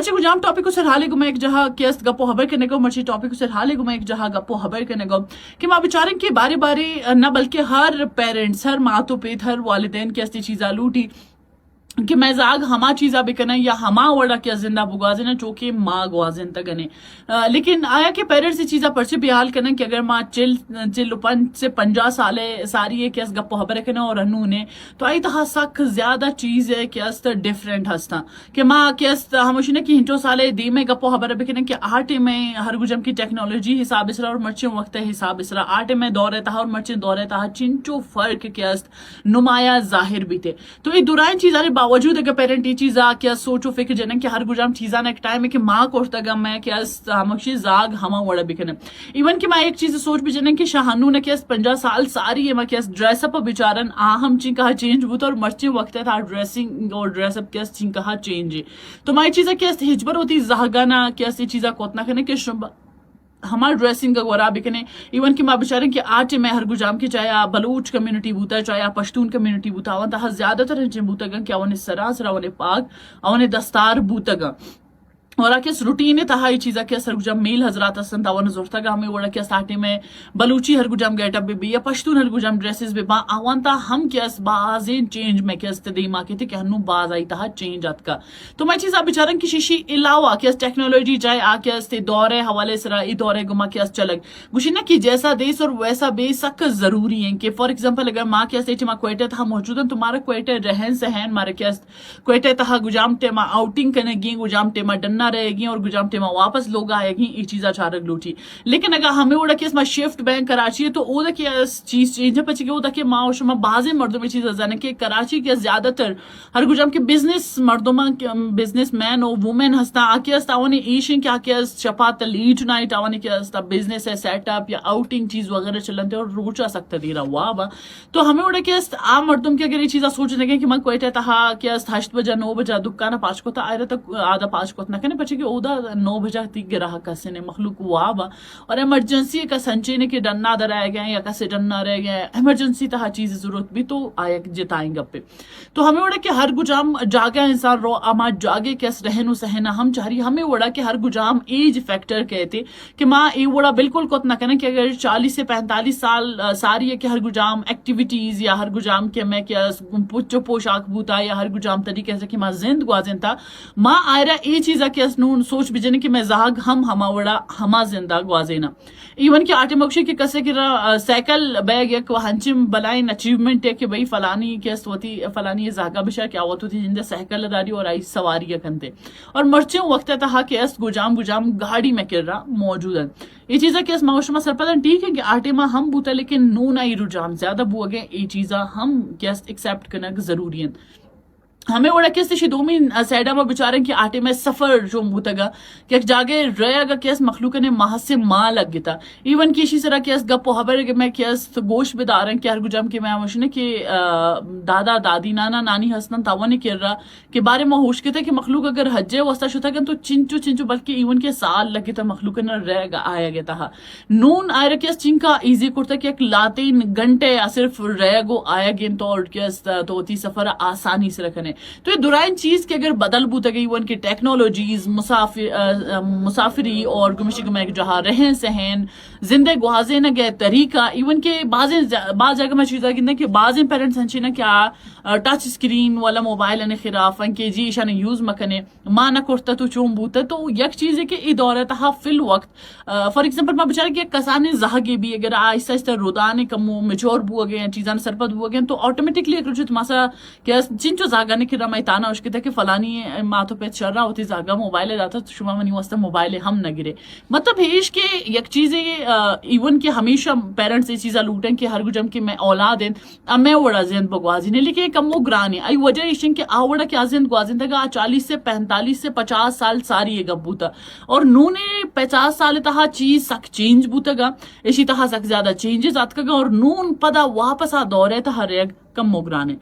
مرچی کو جام ٹاپک سر حالے گو میں ایک جہاں کیس گپو حبر کرنے گو مرچی ٹاپک سر حالے گو میں ایک جہاں گپو حبر کرنے گو کہ ماں بیچارن کے بارے بارے نہ بلکہ ہر پیرنٹس ہر ماتو پیت ہر والدین کی استی چیزا لوٹی کہ میں زاگ ہما چیزا بکنا یا ہما وڑا کیا زندہ بگوازنا چوکہ ماں گوازن تگنے لیکن آیا کہ پیرنٹس یہ چیزا پرچے بیحال کرنا کہ اگر ماں چل 5 سے 50 سالے ساری ہے کہ اس گپو حبر کرنا اور انہوں نے تو آئی تہا سک زیادہ چیز ہے کہ اس ڈیفرنٹ ہستا کہ ماں کہ اس ہمشنے کی ہنچو سالے دی میں گپو حبر بکنا کہ آٹے میں ہر گجم کی ٹیکنالوجی حساب اسرا اور مرچیں وقت حساب اسرا آٹے میں دور تہا اور مرچیں دور تہا چنچو فرق کہ اس نمایاں ظاہر بھی تھے تو یہ دورائن چیزاں باوجود اگر پیرنٹ یہ چیزا کیا سوچو فکر جنن کہ ہر گجام چیزاں ایک ٹائم ہے کہ ماں کوشتا گا میں کہ ہمکشی زاگ ہما وڑا بکنا ایون کہ میں ایک چیز سوچ بھی جنن کہ شاہانو نے کہ 50 سال ساری ہے میں کہ ڈریس اپ بیچارن آہم چین کہا چینج بوتا اور مرچیں وقت تھا ڈریسنگ اور ڈریس اپ کیا چین کہا چینج تو میں چیزا کہ ہجبر ہوتی زہگانا کہ یہ چیزا کوتنا کرنے کہ ہمارا ڈریسنگ کا گورا بکنے ایون کہ ماں بیچارے کہ آج میں ہر گجام کی چاہے بلوچ کمیونٹی بوتا ہے چاہے پشتون کمیونٹی بوتا ہے وہاں زیادہ تر ہنچے بوتا گا کہ انہیں سراسر انہیں پاک انہیں دستار بوتا گا اور کس روٹین تہا یہ چیزا کہ ہر گجام میل حضرات ہستن تاون زورتا گا ہمیں وڑا کہ ساٹے میں بلوچی ہر گجام گیٹ اپ بھی یا پشتون ہر گجام ڈریسز بھی با آوان تا ہم کیس بازین چینج میں کیس تدیما کے تھے کہ ہنو باز آئی تہا چینج آت کا تو میں چیزا بیچارن کی شیشی علاوہ کیس ٹیکنالوجی چاہے آ کیس تے دورے حوالے سرا ای دورے گما کیس چلگ گوشی نا کہ جیسا دیس اور ویسا بے سک ضروری ہیں کہ فار ایگزامپل اگر ماں کیس تے ماں کوئٹے تہا موجود ہیں تمہارا کوئٹے رہن سہن مارے کیس کوئٹے تہا گجام ٹیما آؤٹنگ کرنے گی گجام ٹیما ڈننا رہے گی اور گجام ٹیما واپس لوگ آئے گی یہ چیزا چارک لوٹی لیکن اگر ہمیں وڑا کہ اس میں شفٹ بینک کراچی ہے تو او دا کہ چیز چینج ہے پچھے کہ او دا کہ ماں شما بازے مردوں میں چیز ازانے کہ کراچی کے زیادہ تر ہر گجام کے بزنس مردوں میں بزنس مین اور وومن ہستا آکے ہستا آوانی ایشن کیا کہ شپا تلیٹ نائٹ آوانی کہ ہستا بزنس ہے سیٹ اپ یا آؤٹنگ چیز وغیرہ چلنتے اور روچا سکتا دیرا وابا تو ہمیں وڑا کہ عام مردوں کی اگر یہ چیزا سوچ لگے کہ میں کوئٹے تہا کہ 8 بجا 9 بجا دکانا 5 کو تا آئے رہا تک آدھا 5 کو اتنا کہنے پچھے کہ او دا 9 بجا تی گراہ کسے نے مخلوق وابا اور ایمرجنسی کا سنچے نے کہ ڈننا در آئے گئے یا کسے ڈننا رہ گئے ایمرجنسی تہا چیز ضرورت بھی تو آیا جتائیں گا پہ تو ہمیں وڑا کہ ہر گجام جاگا انسان رو اما جاگے کیس رہنو سہنا ہم چاہری ہمیں وڑا کہ ہر گجام ایج فیکٹر کہتے کہ ماں ای وڑا بالکل کو اتنا کہنا کہ اگر 40 سے 45 سال ساری ہے کہ ہر گجام ایکٹیویٹیز یا ہر گجام کے میں کیا پچو پوشاک بوتا یا ہر گجام طریقے سے کہ ماں زند گوازن تھا ماں آئے رہا ای چیزا کہ اسنون سوچ بجنے کہ میں زاگ ہما وڑا ہما زندہ گوازینا ایون کہ آٹے مکشی کے کسے کہ سائیکل بیگ یک ہنچم بلائن اچیومنٹ ہے کہ بھئی فلانی کیس ہوتی فلانی زاگا بشا کیا ہوتی تھی جندے سائیکل داری اور آئی سواری کنتے اور مرچیں وقت تھا کہ اس گجام گاڑی میں کر رہا موجود ہے یہ چیزا کہ اس معاشمہ سرپدن ٹھیک ہے کہ آٹے ماں ہم بوتا لیکن نون آئی رجام زیادہ بو گئے یہ چیزا ہم کیس ایکسیپٹ کرنا ضروری ہے ہمیں وڑا کیس تشی دومی سیڈا میں بچاریں کہ آٹے میں سفر جو ہوتا گا کہ جاگے رہے گا کیس مخلوق نے ماہ سے ماں لگ گتا ایون کی اسی طرح کیس گپو حبر میں کیس گوشت بدار ہیں کہ ہر گجام کے میں مشنے کہ دادا دادی نانا نانی ہستن تاوانی کر رہا کہ بارے میں ہوش کے تھے کہ مخلوق اگر حجے وسطہ شتا گا تو چنچو بلکہ ایون کے سال لگ گتا مخلوق نے رہ گا آیا گیا تھا نون آئے رہا کیس چن کا ایزی کرتا کہ ایک لاتین گھنٹے صرف رہ گو آیا گین تو کیس تو ہوتی سفر آسانی سے رکھنے تو یہ دورائن چیز کے اگر بدل بوتا گئی وہ ان کی ٹیکنالوجیز مسافری اور گمشی گمائے جہاں رہن سہن زندہ گوازے نہ گئے طریقہ ایون کے بعض جگہ میں چیزیں گندے کہ بعض پیرنٹس ہنچی نا کیا ٹچ اسکرین والا موبائل نے خلاف ان کے جی شان یوز مکنے ماں نہ کرتا تو چوم بوتا تو یک چیز ہے کہ ای دور تہا فی الوقت فار ایگزامپل میں بچارے کہ کسانے زہگے بھی اگر آہستہ آہستہ رودانے کمو میچور بو گئے چیزاں سرپد بو گئے تو آٹومیٹکلی ایک رجوع تماسا کہ چنچو زاگا نے کہ میں تانا اس کے تھا کہ فلانی ماتو پہ چل رہا ہوتی زاگا موبائل جاتا تو شما منی واسطہ موبائل ہم نہ گرے مطلب ہیش کے یک چیزیں ایون کہ ہمیشہ پیرنٹس یہ چیزیں لوٹیں کہ ہر گجم کی میں اولاد ہیں اب میں وڑا زند بگوازی نے لیکن کم وہ گرانی آئی وجہ ایشن کہ آوڑا کیا زند گوازن تھا 40 سے 45 سے 50 سال ساری یہ گب بوتا اور نو نے 50 سال تہا چیز سک چینج بوتا گا اسی تہا سک زیادہ چینجز آت کا گا اور نون پدا واپس آ دورے تہا ریگ کم مگرانے